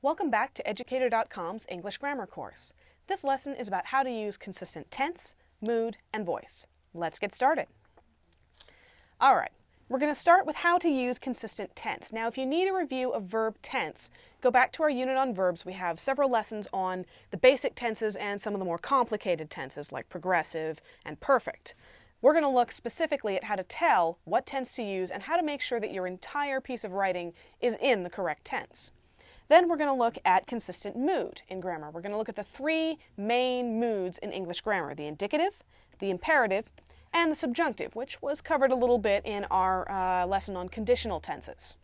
Welcome back to Educator.com's English grammar course. This lesson is about how to use consistent tense, mood, and voice. Let's get started. Alright, we're going to start with how to use consistent tense. Now, if you need a review of verb tense, go back to our unit on verbs. We have several lessons on the basic tenses and some of the more complicated tenses like progressive and perfect. We're going to look specifically at how to tell what tense to use and how to make sure that your entire piece of writing is in the correct tense. Then we're going to look at consistent mood in grammar. We're going to look at the three main moods in English grammar: the indicative, the imperative, and the subjunctive, which was covered a little bit in our lesson on conditional tenses.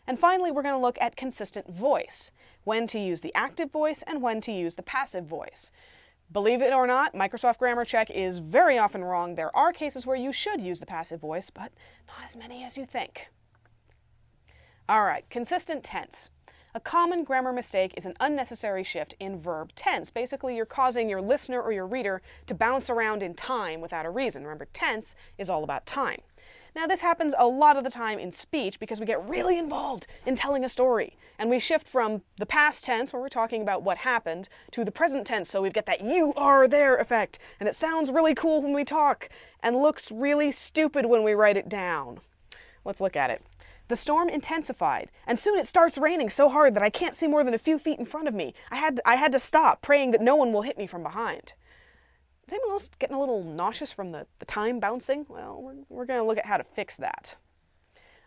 And finally, we're going to look at consistent voice, when to use the active voice and when to use the passive voice. Believe it or not, Microsoft Grammar Check is very often wrong. There are cases where you should use the passive voice, but not as many as you think. All right, consistent tense. A common grammar mistake is an unnecessary shift in verb tense. Basically, you're causing your listener or your reader to bounce around in time without a reason. Remember, tense is all about time. Now, this happens a lot of the time in speech because we get really involved in telling a story. And we shift from the past tense, where we're talking about what happened, to the present tense, so we've got that you are there effect. And it sounds really cool when we talk and looks really stupid when we write it down. Let's look at it. The storm intensified, and soon it starts raining so hard that I can't see more than a few feet in front of me. I had to stop, praying that no one will hit me from behind. Is anyone else getting a little nauseous from the time bouncing? Well, we're going to look at how to fix that.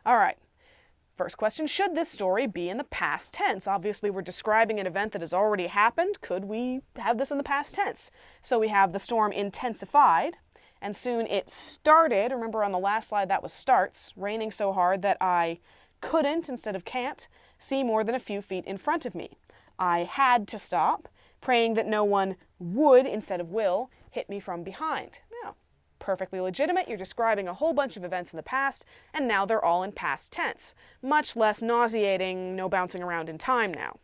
All right. First question, should this story be in the past tense? Obviously, we're describing an event that has already happened. Could we have this in the past tense? So we have the storm intensified, and soon it started. Remember on the last slide that was starts, raining so hard that I couldn't, instead of can't, see more than a few feet in front of me. I had to stop, praying that no one would, instead of will, hit me from behind. Now, perfectly legitimate. You're describing a whole bunch of events in the past, and now they're all in past tense. Much less nauseating, no bouncing around in time now.